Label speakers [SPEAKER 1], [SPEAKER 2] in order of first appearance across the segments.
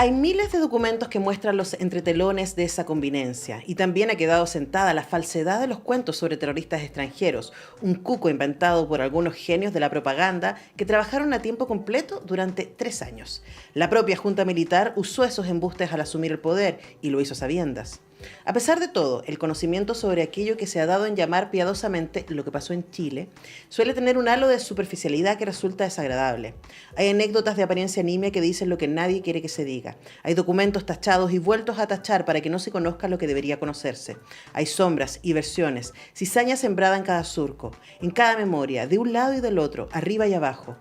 [SPEAKER 1] Hay miles de documentos que muestran los entretelones de esa convivencia y también ha quedado sentada la falsedad de los cuentos sobre terroristas extranjeros, un cuco inventado por algunos genios de la propaganda que trabajaron a tiempo completo durante 3 años. La propia junta militar usó esos embustes al asumir el poder y lo hizo a sabiendas. A pesar de todo, el conocimiento sobre aquello que se ha dado en llamar piadosamente lo que pasó en Chile suele tener un halo de superficialidad que resulta desagradable. Hay anécdotas de apariencia nimia que dicen lo que nadie quiere que se diga. Hay documentos tachados y vueltos a tachar para que no se conozca lo que debería conocerse. Hay sombras y versiones, cizaña sembrada en cada surco, en cada memoria, de un lado y del otro, arriba y abajo.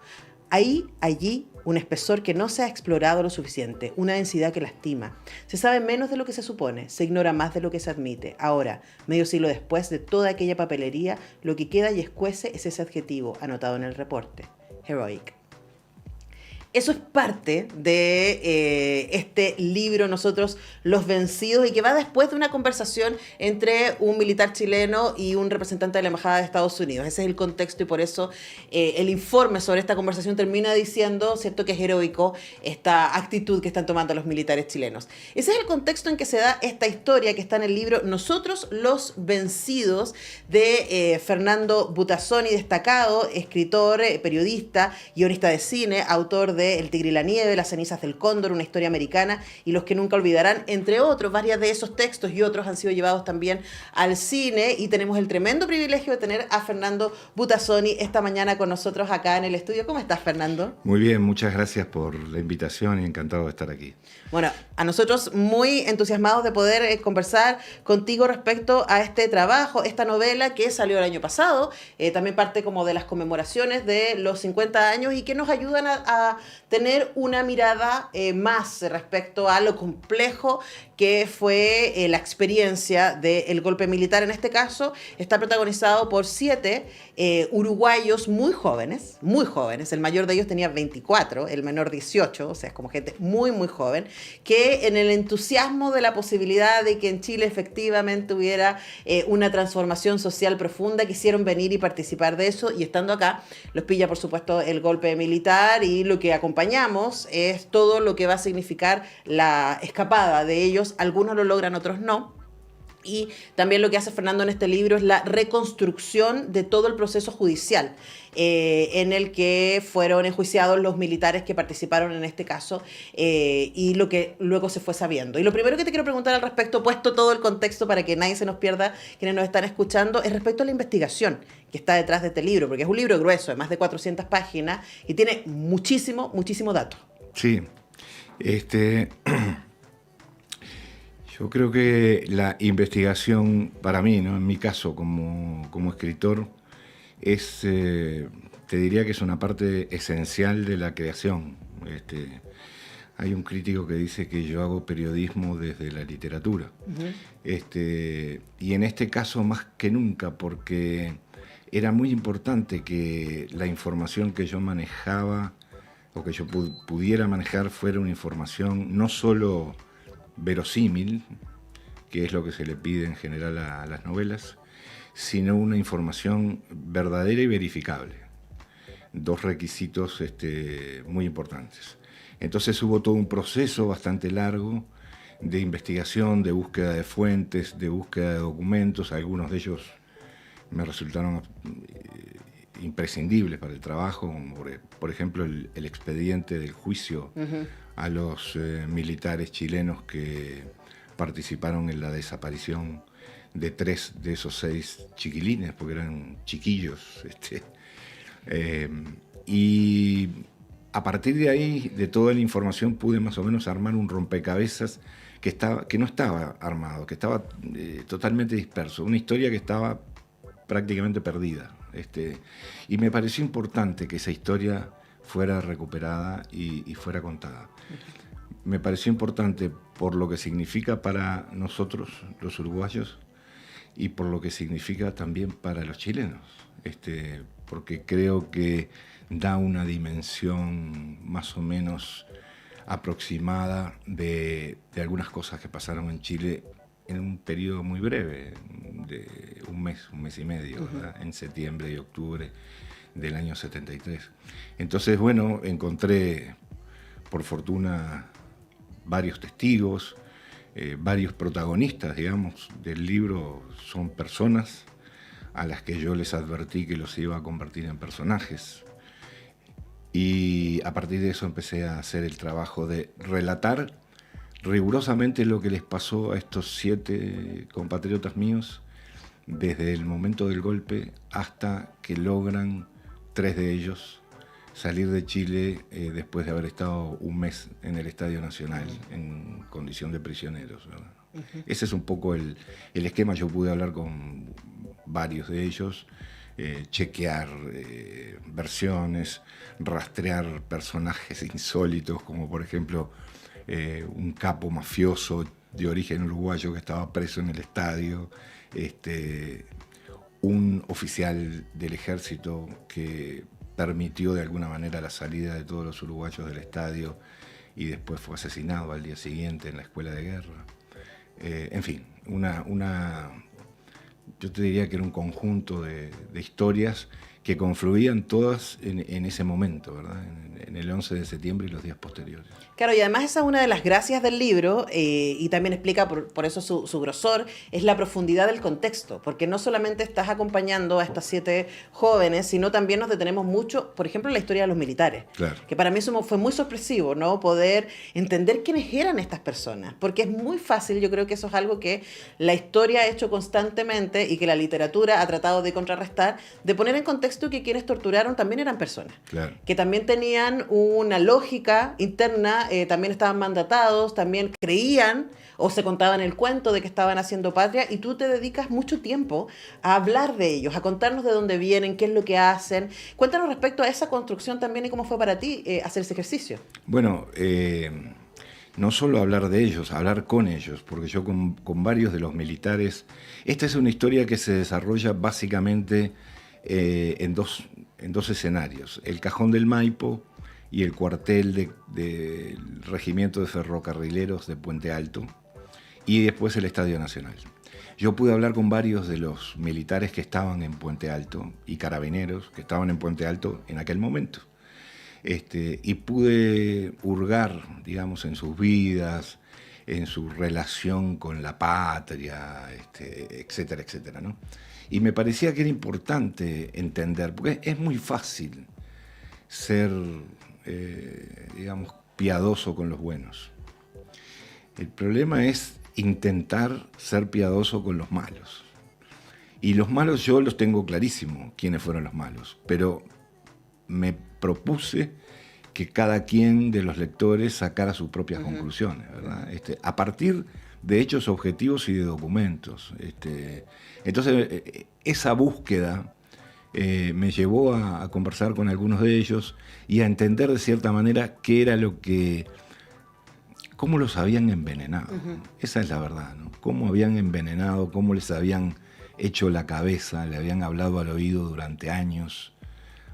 [SPEAKER 1] Ahí, allí, un espesor que no se ha explorado lo suficiente, una densidad que lastima. Se sabe menos de lo que se supone, se ignora más de lo que se admite. Ahora, medio siglo después de toda aquella papelería, lo que queda y escuece es ese adjetivo anotado en el reporte: heroic. Eso es parte de este libro, Nosotros los Vencidos, y que va después de una conversación entre un militar chileno y un representante de la Embajada de Estados Unidos. Ese es el contexto y por eso el informe sobre esta conversación termina diciendo, ¿cierto?, que es heroico esta actitud que están tomando los militares chilenos. Ese es el contexto en que se da esta historia que está en el libro Nosotros los Vencidos de Fernando Butazzoni, destacado escritor, periodista, guionista de cine, autor de El Tigre y la Nieve, Las cenizas del cóndor, una historia americana y Los que nunca olvidarán, entre otros. Varios de esos textos y otros han sido llevados también al cine y tenemos el tremendo privilegio de tener a Fernando Butazzoni esta mañana con nosotros acá en el estudio. ¿Cómo estás, Fernando?
[SPEAKER 2] Muy bien, muchas gracias por la invitación y encantado de estar aquí.
[SPEAKER 1] Bueno, a nosotros muy entusiasmados de poder conversar contigo respecto a este trabajo, esta novela que salió el año pasado, también parte como de las conmemoraciones de los 50 años y que nos ayudan a tener una mirada más respecto a lo complejo que fue la experiencia del golpe militar. En este caso está protagonizado por 7 uruguayos muy jóvenes, el mayor de ellos tenía 24, el menor 18, o sea, es como gente muy, muy joven, que en el entusiasmo de la posibilidad de que en Chile efectivamente hubiera una transformación social profunda, quisieron venir y participar de eso, y estando acá los pilla, por supuesto, el golpe militar, y lo que acompañamos es todo lo que va a significar la escapada de ellos. Algunos lo logran, otros no. Y también lo que hace Fernando en este libro es la reconstrucción de todo el proceso judicial en el que fueron enjuiciados los militares que participaron en este caso y lo que luego se fue sabiendo. Y lo primero que te quiero preguntar al respecto, puesto todo el contexto para que nadie se nos pierda, quienes nos están escuchando, es respecto a la investigación que está detrás de este libro, porque es un libro grueso, de más de 400 páginas y tiene muchísimo, muchísimo dato.
[SPEAKER 2] Sí, yo creo que la investigación, para mí, ¿no?, en mi caso como escritor, es, te diría que es una parte esencial de la creación. Hay un crítico que dice que yo hago periodismo desde la literatura. Y en este caso más que nunca, porque era muy importante que la información que yo manejaba o que yo pudiera manejar fuera una información no solo verosímil, que es lo que se le pide en general a las novelas, sino una información verdadera y verificable. 2 requisitos muy importantes. Entonces hubo todo un proceso bastante largo de investigación, de búsqueda de fuentes, de búsqueda de documentos. Algunos de ellos me resultaron imprescindibles para el trabajo, como por ejemplo el expediente del juicio a los militares chilenos que participaron en la desaparición de 3 de esos 6 chiquilines, porque eran chiquillos. Y a partir de ahí, de toda la información, pude más o menos armar un rompecabezas que no estaba armado, que estaba totalmente disperso, una historia que estaba prácticamente perdida. Y me pareció importante que esa historia fuera recuperada y fuera contada. Me pareció importante por lo que significa para nosotros, los uruguayos, y por lo que significa también para los chilenos, porque creo que da una dimensión más o menos aproximada de algunas cosas que pasaron en Chile en un periodo muy breve, de un mes y medio, ¿verdad? En septiembre y octubre del año 73. Entonces, bueno, encontré, por fortuna, varios testigos, varios protagonistas, digamos, del libro son personas a las que yo les advertí que los iba a convertir en personajes. Y a partir de eso empecé a hacer el trabajo de relatar rigurosamente lo que les pasó a estos 7 compatriotas míos desde el momento del golpe hasta que logran 3 de ellos salir de Chile después de haber estado un mes en el Estadio Nacional en condición de prisioneros, ¿verdad? Uh-huh. Ese es un poco el esquema. Yo pude hablar con varios de ellos, chequear versiones, rastrear personajes insólitos, como por ejemplo un capo mafioso de origen uruguayo que estaba preso en el estadio, un oficial del ejército que permitió de alguna manera la salida de todos los uruguayos del estadio y después fue asesinado al día siguiente en la escuela de guerra. En fin, yo te diría que era un conjunto de historias que confluían todas en ese momento, ¿verdad? En el 11 de septiembre y los días posteriores.
[SPEAKER 1] Claro, y además esa es una de las gracias del libro, y también explica por eso su grosor, es la profundidad del contexto, porque no solamente estás acompañando a estas 7 jóvenes, sino también nos detenemos mucho, por ejemplo, en la historia de los militares,
[SPEAKER 2] claro,
[SPEAKER 1] que para mí eso fue muy sorpresivo, ¿no? Poder entender quiénes eran estas personas, porque es muy fácil, yo creo que eso es algo que la historia ha hecho constantemente y que la literatura ha tratado de contrarrestar, de poner en contexto que quienes torturaron también eran personas,
[SPEAKER 2] claro,
[SPEAKER 1] que también tenían una lógica interna, también estaban mandatados, también creían o se contaban el cuento de que estaban haciendo patria, y tú te dedicas mucho tiempo a hablar de ellos, a contarnos de dónde vienen, qué es lo que hacen. Cuéntanos respecto a esa construcción también y cómo fue para ti hacer ese ejercicio.
[SPEAKER 2] Bueno, no solo hablar de ellos, hablar con ellos, porque yo con varios de los militares, esta es una historia que se desarrolla básicamente en dos escenarios: el Cajón del Maipo y el cuartel del Regimiento de Ferrocarrileros de Puente Alto, y después el Estadio Nacional. Yo pude hablar con varios de los militares que estaban en Puente Alto y carabineros que estaban en Puente Alto en aquel momento. Y pude hurgar, digamos, en sus vidas, en su relación con la patria, etcétera, etcétera, ¿no? Y me parecía que era importante entender, porque es muy fácil ser, digamos, piadoso con los buenos. El problema es intentar ser piadoso con los malos. Y los malos yo los tengo clarísimo, quiénes fueron los malos, pero me propuse que cada quien de los lectores sacara sus propias conclusiones, ¿verdad? A partir de hechos objetivos y de documentos. Entonces, esa búsqueda me llevó a conversar con algunos de ellos y a entender de cierta manera qué era cómo los habían envenenado. Esa es la verdad, ¿no? Cómo habían envenenado, cómo les habían hecho la cabeza, le habían hablado al oído durante años,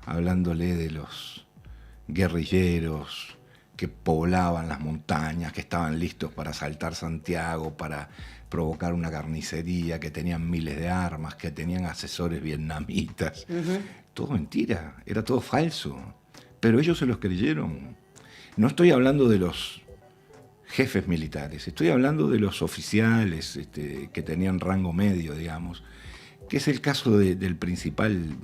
[SPEAKER 2] hablándole de los guerrilleros que poblaban las montañas, que estaban listos para asaltar Santiago, para provocar una carnicería, que tenían miles de armas, que tenían asesores vietnamitas. Todo mentira, era todo falso. Pero ellos se los creyeron. No estoy hablando de los jefes militares, estoy hablando de los oficiales que tenían rango medio, digamos, que es el caso del principal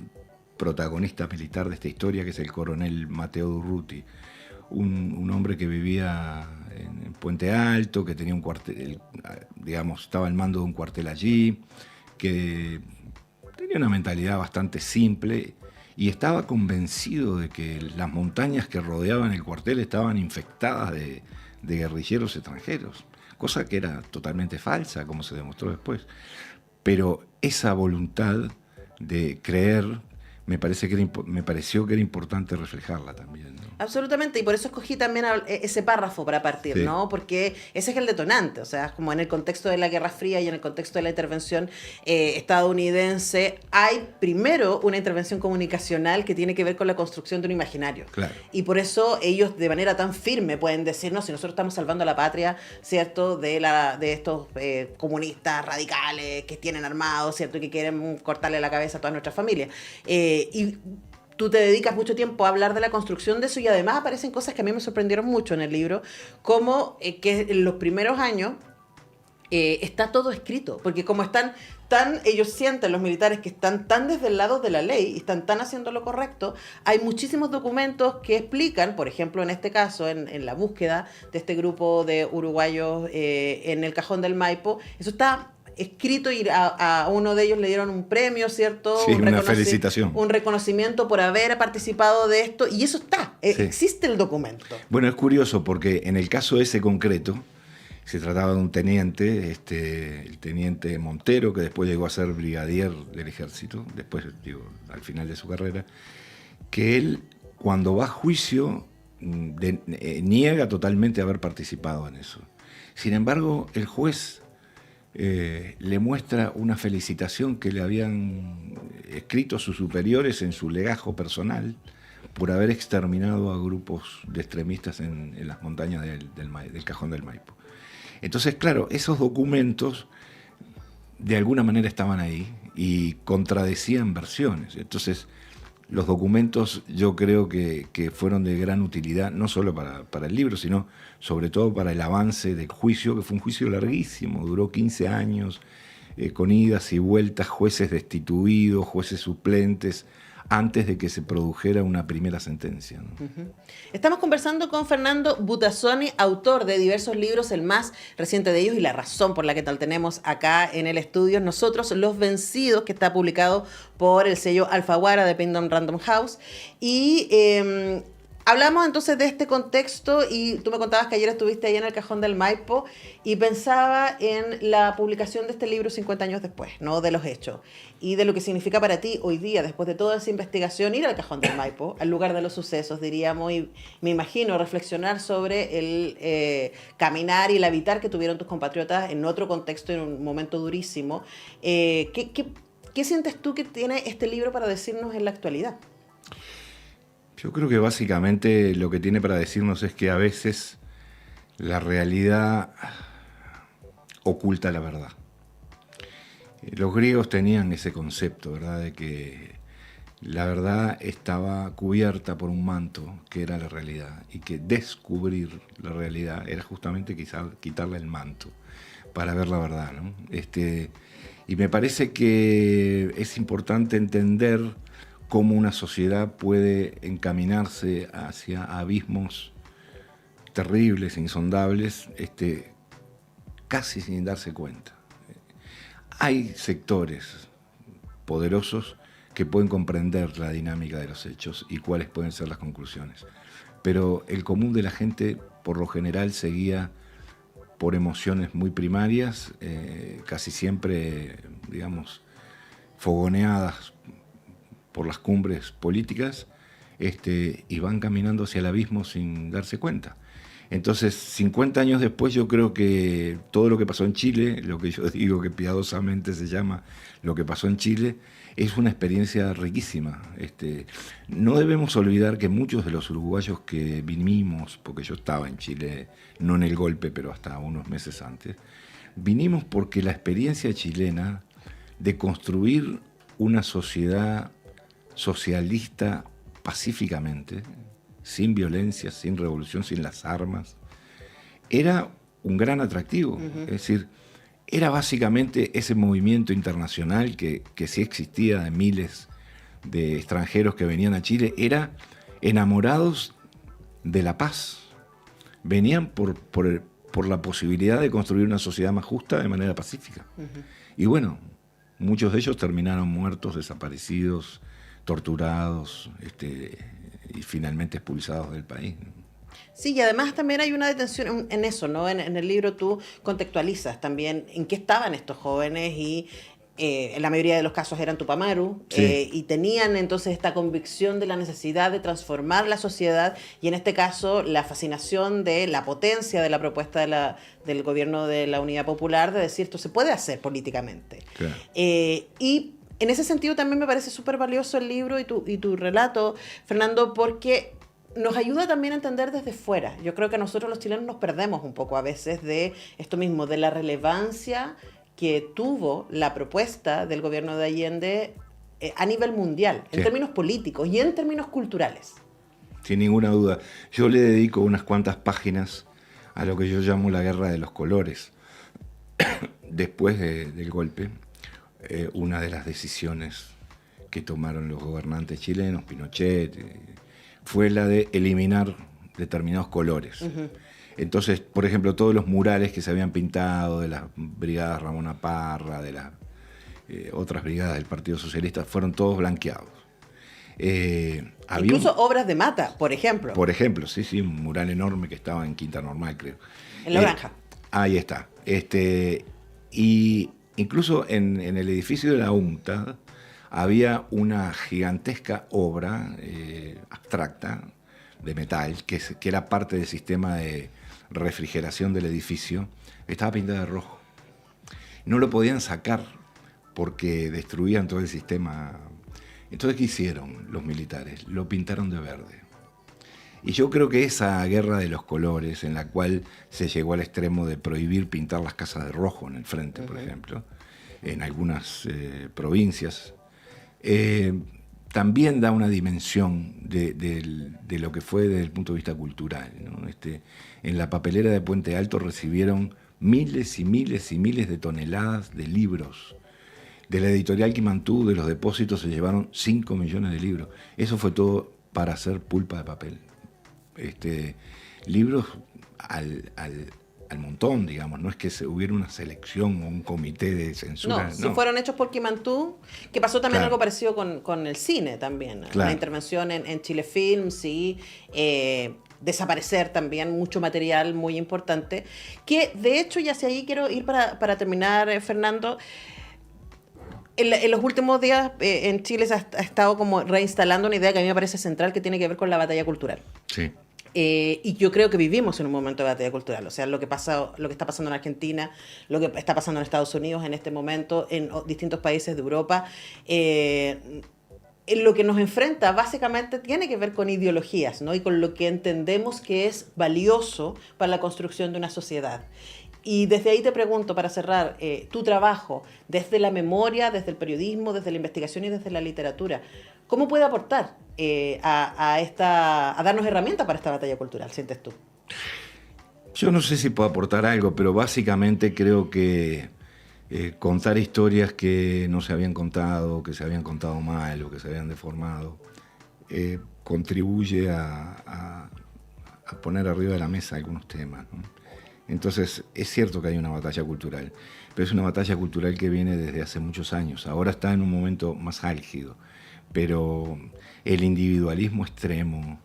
[SPEAKER 2] protagonista militar de esta historia, que es el coronel Mateo Durruti, un hombre que vivía en Puente Alto, que tenía un cuartel, digamos, estaba al mando de un cuartel allí, que tenía una mentalidad bastante simple y estaba convencido de que las montañas que rodeaban el cuartel estaban infectadas de guerrilleros extranjeros, cosa que era totalmente falsa, como se demostró después. Pero esa voluntad de creer me pareció que era importante reflejarla también, ¿no?
[SPEAKER 1] Absolutamente, y por eso escogí también ese párrafo para partir, sí, ¿no? Porque ese es el detonante, o sea, como en el contexto de la Guerra Fría y en el contexto de la intervención estadounidense, hay primero una intervención comunicacional que tiene que ver con la construcción de un imaginario.
[SPEAKER 2] Claro.
[SPEAKER 1] Y por eso ellos de manera tan firme pueden decirnos, si nosotros estamos salvando a la patria, ¿cierto? De estos comunistas radicales que tienen armados, ¿cierto? Y que quieren cortarle la cabeza a toda nuestra familia. Y tú te dedicas mucho tiempo a hablar de la construcción de eso y además aparecen cosas que a mí me sorprendieron mucho en el libro, como que en los primeros años está todo escrito, porque como están ellos sienten, los militares, que están tan desde el lado de la ley y están tan haciendo lo correcto, hay muchísimos documentos que explican, por ejemplo, en este caso, en la búsqueda de este grupo de uruguayos en el Cajón del Maipo, eso está escrito y a uno de ellos le dieron un premio, ¿cierto?
[SPEAKER 2] Sí, una felicitación.
[SPEAKER 1] Un reconocimiento por haber participado de esto, y eso está,
[SPEAKER 2] Sí.
[SPEAKER 1] existe el documento.
[SPEAKER 2] Bueno, es curioso porque en el caso ese concreto, se trataba de un teniente, el teniente Montero, que después llegó a ser brigadier del ejército, después, al final de su carrera, que él, cuando va a juicio, niega totalmente haber participado en eso. Sin embargo, el juez le muestra una felicitación que le habían escrito sus superiores en su legajo personal por haber exterminado a grupos de extremistas en las montañas del Cajón del Maipo. Entonces, claro, esos documentos de alguna manera estaban ahí y contradecían versiones. Entonces, los documentos yo creo que fueron de gran utilidad, no solo para el libro, sino sobre todo para el avance del juicio, que fue un juicio larguísimo, duró 15 años, con idas y vueltas, jueces destituidos, jueces suplentes, antes de que se produjera una primera sentencia, ¿no?
[SPEAKER 1] Uh-huh. Estamos conversando con Fernando Butazzoni, autor de diversos libros, el más reciente de ellos y la razón por la que tal tenemos acá en el estudio nosotros, Los Vencidos, que está publicado por el sello Alfaguara de Pindon Random House. Y hablamos entonces de este contexto y tú me contabas que ayer estuviste ahí en el Cajón del Maipo y pensaba en la publicación de este libro 50 años después, ¿no? De los hechos y de lo que significa para ti hoy día, después de toda esa investigación, ir al Cajón del Maipo, al lugar de los sucesos, diríamos, y me imagino reflexionar sobre el caminar y el habitar que tuvieron tus compatriotas en otro contexto, en un momento durísimo. ¿Qué sientes tú que tiene este libro para decirnos en la actualidad?
[SPEAKER 2] Yo creo que básicamente lo que tiene para decirnos es que a veces la realidad oculta la verdad. Los griegos tenían ese concepto, ¿verdad?, de que la verdad estaba cubierta por un manto que era la realidad y que descubrir la realidad era justamente quizá quitarle el manto para ver la verdad, ¿no? Y me parece que es importante entender cómo una sociedad puede encaminarse hacia abismos terribles, insondables, casi sin darse cuenta. Hay sectores poderosos que pueden comprender la dinámica de los hechos y cuáles pueden ser las conclusiones. Pero el común de la gente, por lo general, se guía por emociones muy primarias, casi siempre, digamos, fogoneadas por las cumbres políticas, y van caminando hacia el abismo sin darse cuenta. Entonces, 50 años después, yo creo que todo lo que pasó en Chile, lo que yo digo que piadosamente se llama lo que pasó en Chile, es una experiencia riquísima. No debemos olvidar que muchos de los uruguayos que vinimos, porque yo estaba en Chile, no en el golpe, pero hasta unos meses antes, vinimos porque la experiencia chilena de construir una sociedad socialista pacíficamente, sin violencia, sin revolución, sin las armas, era un gran atractivo. Uh-huh. Es decir, era básicamente ese movimiento internacional que sí existía, de miles de extranjeros que venían a Chile, era enamorados de la paz. Venían por la posibilidad de construir una sociedad más justa de manera pacífica. Uh-huh. Y bueno, muchos de ellos terminaron muertos, desaparecidos, torturados, y finalmente expulsados del país.
[SPEAKER 1] Sí, y además también hay una detención en eso, ¿no? En el libro tú contextualizas también en qué estaban estos jóvenes y en la mayoría de los casos eran Tupamaru, sí. Y tenían entonces esta convicción de la necesidad de transformar la sociedad y en este caso la fascinación de la potencia de la propuesta del gobierno de la Unidad Popular de decir esto se puede hacer políticamente. Claro. Y en ese sentido también me parece súper valioso el libro y tu relato, Fernando, porque nos ayuda también a entender desde fuera. Yo creo que nosotros los chilenos nos perdemos un poco a veces de esto mismo, de la relevancia que tuvo la propuesta del gobierno de Allende a nivel mundial, en
[SPEAKER 2] Sí.
[SPEAKER 1] términos políticos y en términos culturales.
[SPEAKER 2] Sin ninguna duda. Yo le dedico unas cuantas páginas a lo que yo llamo la guerra de los colores. Después del golpe, una de las decisiones que tomaron los gobernantes chilenos, Pinochet, fue la de eliminar determinados colores.
[SPEAKER 1] Ujú.
[SPEAKER 2] Entonces, por ejemplo, todos los murales que se habían pintado de las brigadas Ramona Parra, de las otras brigadas del Partido Socialista, fueron todos blanqueados. Había
[SPEAKER 1] Incluso obras de Mata, por ejemplo,
[SPEAKER 2] por ejemplo, sí, un mural enorme que estaba en Quinta Normal, creo.
[SPEAKER 1] en La Granja.
[SPEAKER 2] Ahí está. Y incluso en el edificio de la UNTA había una gigantesca obra abstracta de metal, que era parte del sistema de refrigeración del edificio. Estaba pintada de rojo. No lo podían sacar porque destruían todo el sistema. Entonces, ¿qué hicieron los militares? Lo pintaron de verde. Y yo creo que esa guerra de los colores, en la cual se llegó al extremo de prohibir pintar las casas de rojo en el frente, por ejemplo, en algunas provincias, también da una dimensión de lo que fue desde el punto de vista cultural, ¿no? En la papelera de Puente Alto recibieron miles y miles y miles de toneladas de libros. De la editorial Quimantú, de los depósitos, se llevaron 5 millones de libros. Eso fue todo para hacer pulpa de papel. Libros al montón, digamos. No es que hubiera una selección o un comité de censura.
[SPEAKER 1] No, si fueron hechos por Quimantú, que pasó también
[SPEAKER 2] Claro.
[SPEAKER 1] algo parecido con el cine también.
[SPEAKER 2] Claro.
[SPEAKER 1] La intervención en Chile Films y desaparecer también mucho material muy importante. Que de hecho, y hacia ahí quiero ir para terminar, Fernando. En los últimos días en Chile se ha estado como reinstalando una idea que a mí me parece central, que tiene que ver con la batalla cultural.
[SPEAKER 2] Sí.
[SPEAKER 1] Y yo creo que vivimos en un momento de batalla cultural. O sea, lo que está pasando en Argentina, lo que está pasando en Estados Unidos en este momento, en distintos países de Europa, en lo que nos enfrenta básicamente tiene que ver con ideologías, ¿no? Y con lo que entendemos que es valioso para la construcción de una sociedad. Y desde ahí te pregunto, para cerrar, tu trabajo, desde la memoria, desde el periodismo, desde la investigación y desde la literatura, ¿cómo puede aportar a darnos herramientas para esta batalla cultural, sientes tú?
[SPEAKER 2] Yo no sé si puedo aportar algo, pero básicamente creo que contar historias que no se habían contado, que se habían contado mal o que se habían deformado, contribuye a poner arriba de la mesa algunos temas, ¿no? Entonces, es cierto que hay una batalla cultural, pero es una batalla cultural que viene desde hace muchos años. Ahora está en un momento más álgido, pero el individualismo extremo,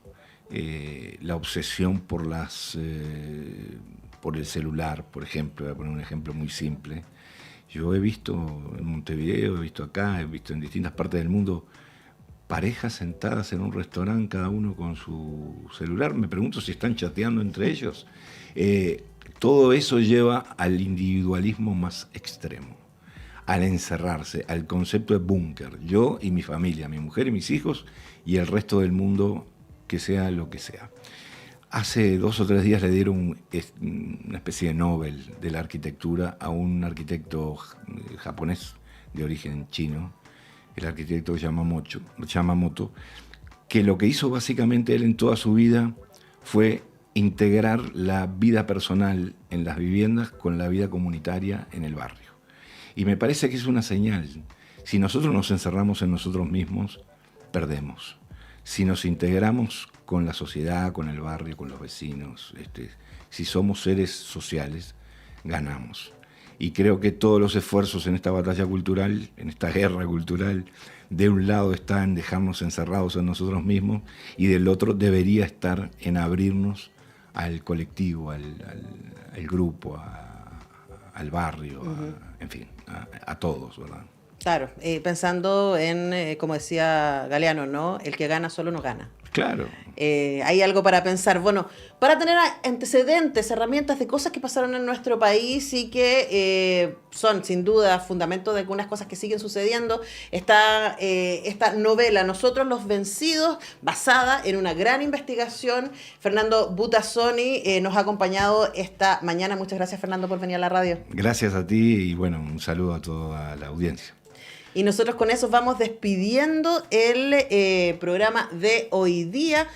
[SPEAKER 2] la obsesión por el celular, por ejemplo, voy a poner un ejemplo muy simple. Yo he visto en Montevideo, he visto acá, he visto en distintas partes del mundo parejas sentadas en un restaurante, cada uno con su celular. Me pregunto si están chateando entre ellos. Todo eso lleva al individualismo más extremo, al encerrarse, al concepto de búnker. Yo y mi familia, mi mujer y mis hijos, y el resto del mundo, que sea lo que sea. Hace 2 o 3 días le dieron una especie de Nobel de la arquitectura a un arquitecto japonés de origen chino, el arquitecto Yamamoto, que lo que hizo básicamente él en toda su vida fue integrar la vida personal en las viviendas con la vida comunitaria en el barrio. Y me parece que es una señal. Si nosotros nos encerramos en nosotros mismos, perdemos. Si nos integramos con la sociedad, con el barrio, con los vecinos, si somos seres sociales, ganamos. Y creo que todos los esfuerzos en esta batalla cultural, en esta guerra cultural, de un lado está en dejarnos encerrados en nosotros mismos y del otro debería estar en abrirnos al colectivo, al grupo, al barrio, en fin, a todos, ¿verdad?
[SPEAKER 1] Claro, pensando en, como decía Galeano, ¿no? El que gana solo no gana.
[SPEAKER 2] Claro.
[SPEAKER 1] Hay algo para pensar. Bueno, para tener antecedentes, herramientas de cosas que pasaron en nuestro país y que son sin duda fundamento de algunas cosas que siguen sucediendo, está esta novela, Nosotros los Vencidos, basada en una gran investigación. Fernando Butazzoni nos ha acompañado esta mañana. Muchas gracias, Fernando, por venir a la radio.
[SPEAKER 2] Gracias a ti y bueno, un saludo a toda la audiencia.
[SPEAKER 1] Y nosotros con eso vamos despidiendo el programa de hoy día.